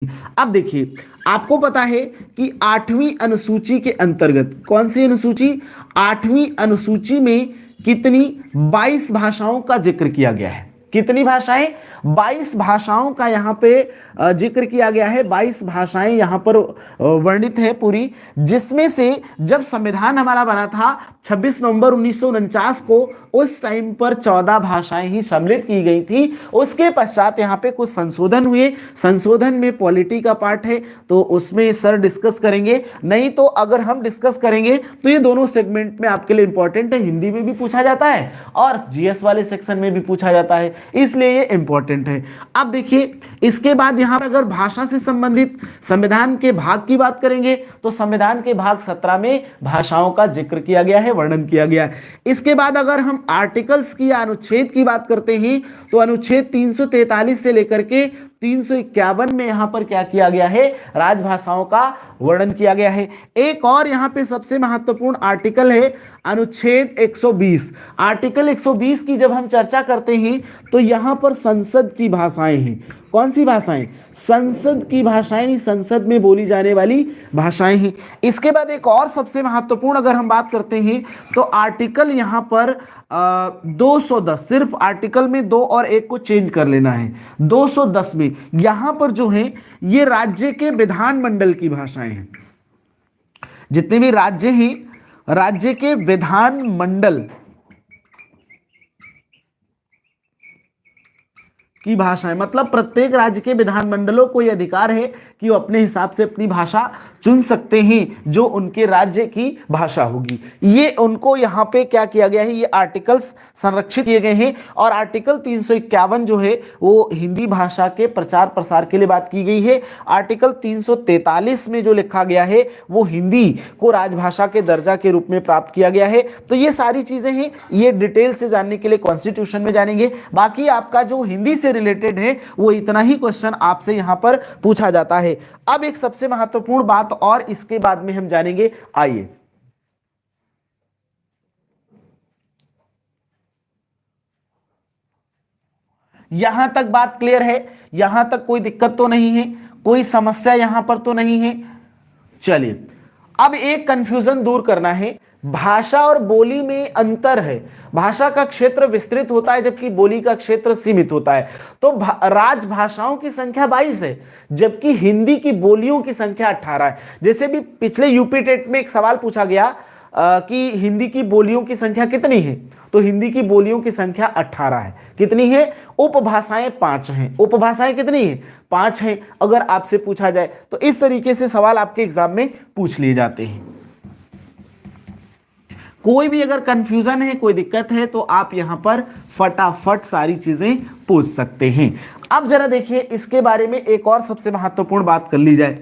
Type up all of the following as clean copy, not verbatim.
अब देखिए, आपको पता है कि 8वीं अनुसूची के अंतर्गत, कौन सी अनुसूची, 8वीं अनुसूची में कितनी 22 भाषाओं का जिक्र किया गया है। कितनी भाषाएं, 22 भाषाओं का यहाँ पे जिक्र किया गया है। 22 भाषाएं यहाँ पर वर्णित है पूरी, जिसमें से जब संविधान हमारा बना था 26 नवंबर 1949 को, उस टाइम पर 14 भाषाएं ही सम्मिलित की गई थी। उसके पश्चात यहाँ पे कुछ संशोधन हुए। संशोधन में पॉलिटी का पार्ट है, तो उसमें सर डिस्कस करेंगे। नहीं तो अगर हम डिस्कस करेंगे तो ये दोनों सेगमेंट में आपके लिए इंपॉर्टेंट है, हिंदी में भी पूछा जाता है और जीएस वाले सेक्शन में भी पूछा जाता है, इसलिए ये इंपॉर्टेंट है। अब देखिए, इसके बाद यहां पर अगर भाषा से संबंधित संविधान के भाग की बात करेंगे तो संविधान के भाग 17 में भाषाओं का जिक्र किया गया है, वर्णन किया गया है। इसके बाद अगर हम आर्टिकल्स की या अनुच्छेद की बात करते हैं तो अनुच्छेद 343 से लेकर के 351 में यहां पर क्या किया गया है, राजभाषाओं का वर्णन किया गया है। एक और यहां पे सबसे महत्वपूर्ण आर्टिकल है अनुच्छेद 120। आर्टिकल 120 की जब हम चर्चा करते हैं तो यहां पर संसद की भाषाएं हैं। कौन सी भाषाएं, संसद की भाषाएं, संसद में बोली जाने वाली भाषाएं हैं। इसके बाद एक और सबसे महत्वपूर्ण अगर हम बात करते हैं तो आर्टिकल यहां पर 210, सिर्फ आर्टिकल में 2 और 1 को चेंज कर लेना है। 210 में यहां पर जो है ये राज्य के विधानमंडल की भाषाएं हैं। जितने भी राज्य हैं, राज्य के विधानमंडल की भाषाएं, मतलब प्रत्येक राज्य के विधानमंडलों को यह अधिकार है कि वो अपने हिसाब से अपनी भाषा चुन सकते हैं जो उनके राज्य की भाषा होगी। ये उनको यहाँ पे क्या किया गया है, ये आर्टिकल्स संरक्षित किए गए हैं। और आर्टिकल 351 जो है वो हिंदी भाषा के प्रचार प्रसार के लिए बात की गई है। आर्टिकल 343 में जो लिखा गया है वो हिंदी को राजभाषा के दर्जा के रूप में प्राप्त किया गया है। तो ये सारी चीजें हैं, ये डिटेल से जानने के लिए कॉन्स्टिट्यूशन में जानेंगे। बाकी आपका जो हिंदी से रिलेटेड है वो इतना ही क्वेश्चन आपसे यहां पर पूछा जाता है। अब एक सबसे महत्वपूर्ण बात और इसके बाद में हम जानेंगे, आइए। यहां तक बात क्लियर है, यहां तक कोई दिक्कत तो नहीं है, कोई समस्या यहां पर तो नहीं है। चलिए, अब एक कंफ्यूजन दूर करना है। भाषा और बोली में अंतर है। भाषा का क्षेत्र विस्तृत होता है जबकि बोली का क्षेत्र सीमित होता है। तो राजभाषाओं की संख्या 22 है जबकि हिंदी की बोलियों की संख्या 18 है। जैसे भी पिछले यूपी टेट में एक सवाल पूछा गया कि हिंदी की बोलियों की संख्या कितनी है, तो हिंदी की बोलियों की संख्या 18 है। कितनी है, उपभाषाएं 5 हैं। उपभाषाएं कितनी है, 5 हैं। अगर आपसे पूछा जाए तो इस तरीके से सवाल आपके एग्जाम में पूछ लिए जाते हैं। कोई भी अगर कंफ्यूजन है, कोई दिक्कत है तो आप यहां पर फटाफट सारी चीजें पूछ सकते हैं। अब जरा देखिए, इसके बारे में एक और सबसे महत्वपूर्ण बात कर ली जाए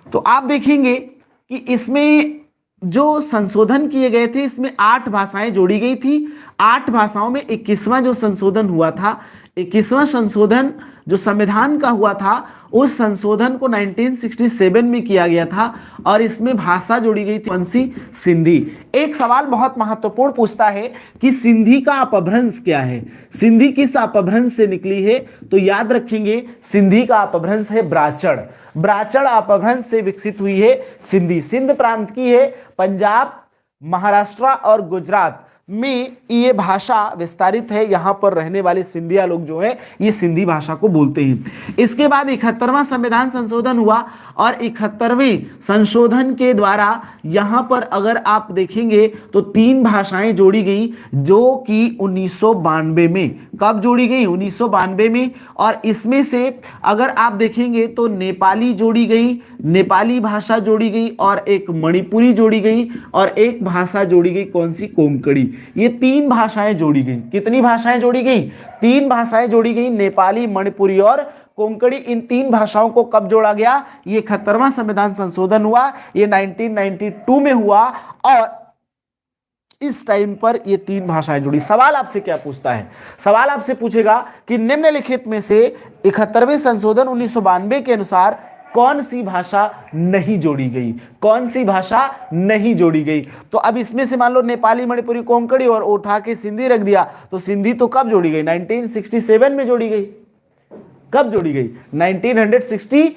तो आप देखेंगे कि इसमें जो संशोधन किए गए थे, इसमें 8 भाषाएं जोड़ी गई थी। 8 भाषाओं में 21वां जो संशोधन हुआ था, 21वां संशोधन जो संविधान का हुआ था, उस संशोधन को 1967 में किया गया था और इसमें भाषा जोड़ी गई थी, कौन सी, सिंधी। एक सवाल बहुत महत्वपूर्ण पूछता है कि सिंधी का अपभ्रंश क्या है, सिंधी किस अपभ्रंश से निकली है, तो याद रखेंगे सिंधी का अपभ्रंश है ब्राचड़। ब्राचड़ अपभ्रंश से विकसित हुई है सिंधी। सिंध प्रांत की है, पंजाब, महाराष्ट्र और गुजरात में ये भाषा विस्तारित है। यहां पर रहने वाले सिंधिया लोग जो है ये सिंधी भाषा को बोलते हैं। इसके बाद 71वां संविधान संशोधन हुआ और 71वें संशोधन के द्वारा यहां पर अगर आप देखेंगे तो 3 भाषाएं जोड़ी गई जो कि 1992 में, कब जोड़ी गई, 1992 में। और इसमें से अगर आप देखेंगे तो नेपाली जोड़ी गई, नेपाली भाषा जोड़ी गई और एक मणिपुरी जोड़ी गई और एक भाषा जोड़ी गई, कौन सी, कोंकणी। ये 3 भाषाएं जोड़ी गई। कितनी भाषाएं जोड़ी गई, 3 भाषाएं जोड़ी गई, नेपाली, मणिपुरी और कोंकणी। इन 3 भाषाओं को कब जोड़ा गया, ये 71वां संविधान संशोधन हुआ, ये 1992 में हुआ और इस टाइम पर ये 3 भाषाएं जुड़ी। सवाल आपसे क्या पूछता है, सवाल आपसे पूछेगा कि निम्नलिखित में से 71वें संशोधन 1992 के अनुसार कौन सी भाषा नहीं जोड़ी गई, कौन सी भाषा नहीं जोड़ी गई। तो अब इसमें से मान लो नेपाली, मणिपुरी, कोंकणी और उठा के सिंधी रख दिया, तो सिंधी तो कब जोड़ी गई, 1967 में जोड़ी गई। कब जोड़ी गई, 1960